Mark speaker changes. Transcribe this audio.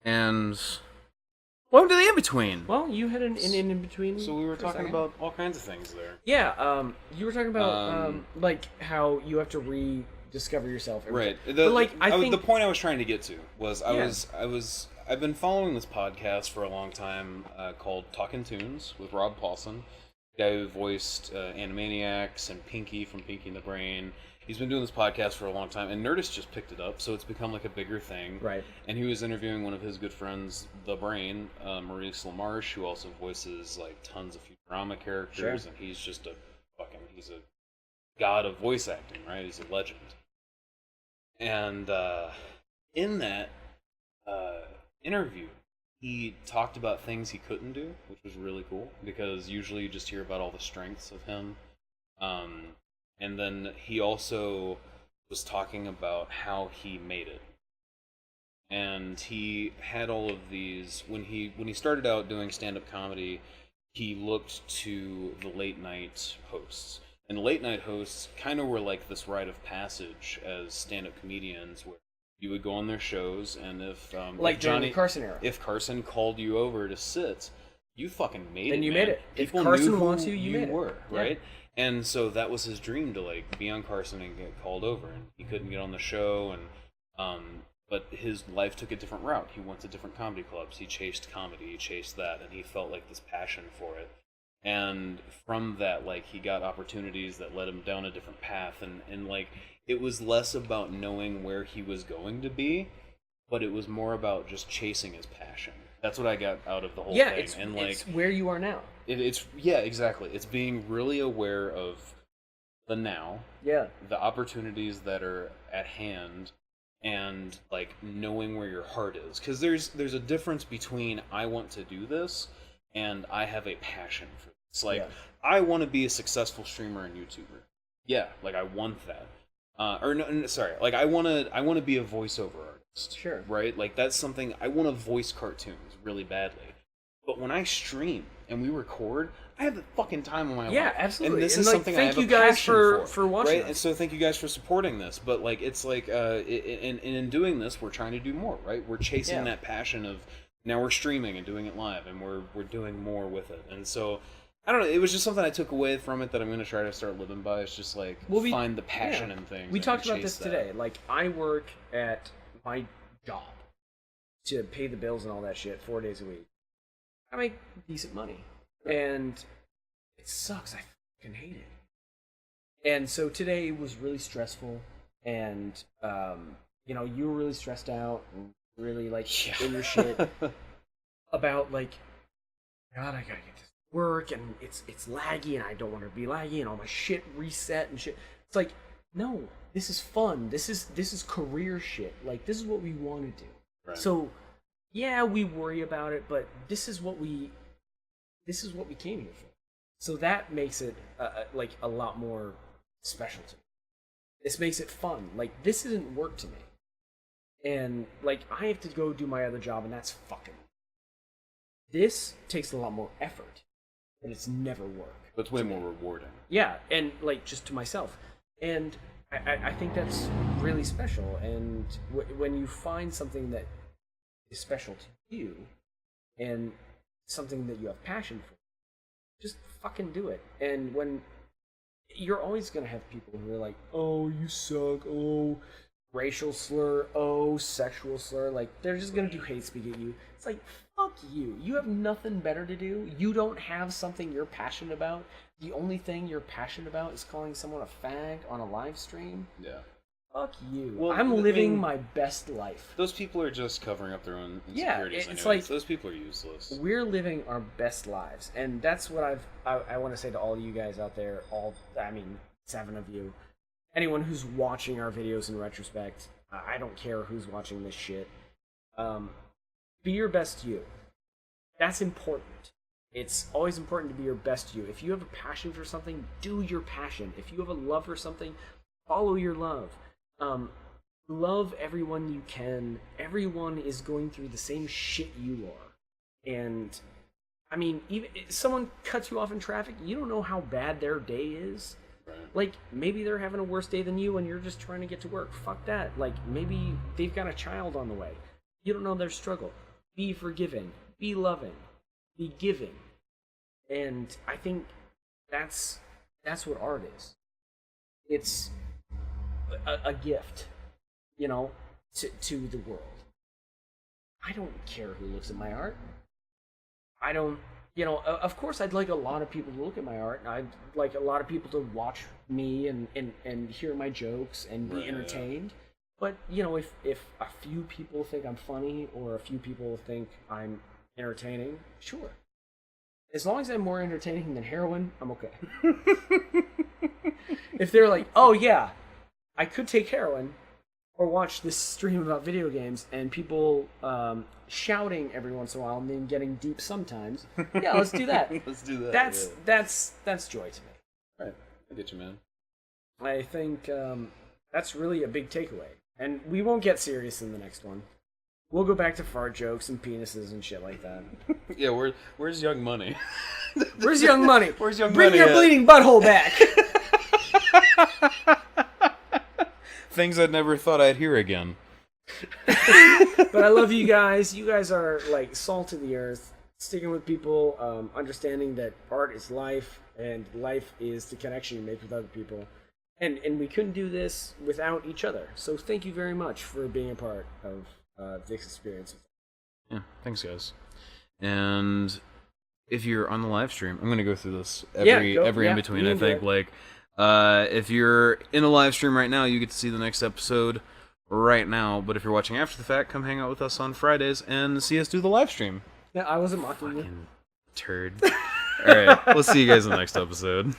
Speaker 1: And welcome to the In-Between.
Speaker 2: Well, you had an in-between.
Speaker 1: So we were talking about all kinds of things there.
Speaker 2: Yeah, you were talking about like how you have to rediscover yourself.
Speaker 1: Right.
Speaker 2: I think
Speaker 1: the point I was trying to get to was I've been following this podcast for a long time called Talkin' Tunes with Rob Paulson, the guy who voiced Animaniacs and Pinky from Pinky and the Brain. He's been doing this podcast for a long time, and Nerdist just picked it up, so it's become like a bigger thing.
Speaker 2: Right.
Speaker 1: And he was interviewing one of his good friends, The Brain, Maurice LaMarche, who also voices like tons of Futurama characters,
Speaker 2: Sure.
Speaker 1: and he's just he's a god of voice acting, right? He's a legend. And in that interview, he talked about things he couldn't do, which was really cool, because usually you just hear about all the strengths of him. And then he also was talking about how he made it. And he had all of these when he started out doing stand-up comedy, he looked to the late night hosts. And the late night hosts kind of were like this rite of passage as stand-up comedians, where you would go on their shows, and if
Speaker 2: like during the Carson era,
Speaker 1: if Carson called you over to sit, you fucking made it.
Speaker 2: Then you
Speaker 1: man.
Speaker 2: made it.
Speaker 1: People
Speaker 2: if Carson
Speaker 1: knew who
Speaker 2: wants you made
Speaker 1: were,
Speaker 2: it.
Speaker 1: right? Yeah. And so that was his dream, to like be on Carson and get called over. And he couldn't get on the show, and but his life took a different route. He went to different comedy clubs. He chased comedy. He chased that, and he felt like this passion for it. And from that, like, he got opportunities that led him down a different path, and like, it was less about knowing where he was going to be, but it was more about just chasing his passion. That's what I got out of the whole thing.
Speaker 2: It's where you are now.
Speaker 1: It's exactly. It's being really aware of the now, the opportunities that are at hand, and like knowing where your heart is. Because there's a difference between I want to do this and I have a passion for this. Like, I want to be a successful streamer and YouTuber. Yeah, like I want that. Like I want to be a voiceover artist.
Speaker 2: Sure.
Speaker 1: Right? Like that's something I want to voice cartoons really badly. But when I stream and we record, I have the fucking time of my life.
Speaker 2: Yeah, absolutely.
Speaker 1: And this
Speaker 2: and
Speaker 1: is
Speaker 2: like,
Speaker 1: something
Speaker 2: thank
Speaker 1: I have
Speaker 2: you
Speaker 1: a
Speaker 2: guys
Speaker 1: passion
Speaker 2: for watching.
Speaker 1: Right?
Speaker 2: Us.
Speaker 1: And so thank you guys for supporting this. But like it's like in doing this, we're trying to do more, right? We're chasing that passion of now we're streaming and doing it live, and we're doing more with it. And so I don't know, it was just something I took away from it that I'm going to try to start living by. It's just like find the passion in things.
Speaker 2: We talked about this today. Like, I work at my job to pay the bills and all that shit 4 days a week. I make decent money. And it sucks. I fucking hate it. And so today was really stressful. And, you were really stressed out and really, like, in your shit about, like, God, I gotta get this work, and it's laggy, and I don't want to be laggy, and all my shit reset and shit. It's like, no, this is fun. This is career shit. Like, this is what we want to do. Right. So, yeah, we worry about it, but this is what we came here for. So that makes it like a lot more special to me. This makes it fun. Like, this isn't work to me. And like, I have to go do my other job, and that's fucking. This takes a lot more effort. And it's never work.
Speaker 1: But it's way more rewarding.
Speaker 2: Yeah, and like just to myself. And I think that's really special. And when you find something that is special to you and something that you have passion for, just fucking do it. And when you're always going to have people who are like, oh, you suck, oh, racial slur, oh, sexual slur, like they're just going to do hate speak at you. It's like, fuck you. You have nothing better to do. You don't have something you're passionate about. The only thing you're passionate about is calling someone a fag on a live stream.
Speaker 1: Yeah.
Speaker 2: Fuck you.
Speaker 1: Well,
Speaker 2: I'm living my best life.
Speaker 1: Those people are just covering up their own insecurities.
Speaker 2: Yeah, it's
Speaker 1: anyways.
Speaker 2: like
Speaker 1: those people are useless.
Speaker 2: We're living our best lives, and that's what I want to say to all you guys out there. 7 of you, anyone who's watching our videos in retrospect. I don't care who's watching this shit. Be your best you. That's important. It's always important to be your best you. If you have a passion for something, do your passion. If you have a love for something, follow your love. Love everyone you can. Everyone is going through the same shit you are. And, I mean, even if someone cuts you off in traffic, you don't know how bad their day is.
Speaker 1: Right.
Speaker 2: Like, maybe they're having a worse day than you and you're just trying to get to work. Fuck that. Like, maybe they've got a child on the way. You don't know their struggle. be forgiving, be loving, be giving. And I think that's what art is. It's a gift, you know, to the world. I don't care who looks at my art. I don't, you know, of course I'd like a lot of people to look at my art, and I'd like a lot of people to watch me and hear my jokes and be entertained. But, you know, if a few people think I'm funny or a few people think I'm entertaining, sure. As long as I'm more entertaining than heroin, I'm okay. If they're like, oh yeah, I could take heroin or watch this stream about video games and people shouting every once in a while and then getting deep sometimes, yeah, let's do that.
Speaker 1: Let's do that.
Speaker 2: That's joy to me.
Speaker 1: Right. I get you, man.
Speaker 2: I think that's really a big takeaway. And we won't get serious in the next one. We'll go back to fart jokes and penises and shit like that.
Speaker 1: Yeah, where's Young Money?
Speaker 2: Where's Young Money?
Speaker 1: Where's Young
Speaker 2: Bring
Speaker 1: Money?
Speaker 2: your bleeding butthole back.
Speaker 1: Things I'd never thought I'd hear again.
Speaker 2: But I love you guys. You guys are like salt of the earth, sticking with people, understanding that art is life, and life is the connection you make with other people. And we couldn't do this without each other. So thank you very much for being a part of this experience.
Speaker 1: Yeah, thanks, guys. And if you're on the live stream, I'm going to go through this every in between. I think like if you're in the live stream right now, you get to see the next episode right now. But if you're watching after the fact, come hang out with us on Fridays and see us do the live stream.
Speaker 2: Yeah, I wasn't mocking you.
Speaker 1: Fucking turd. All right, we'll see you guys in the next episode.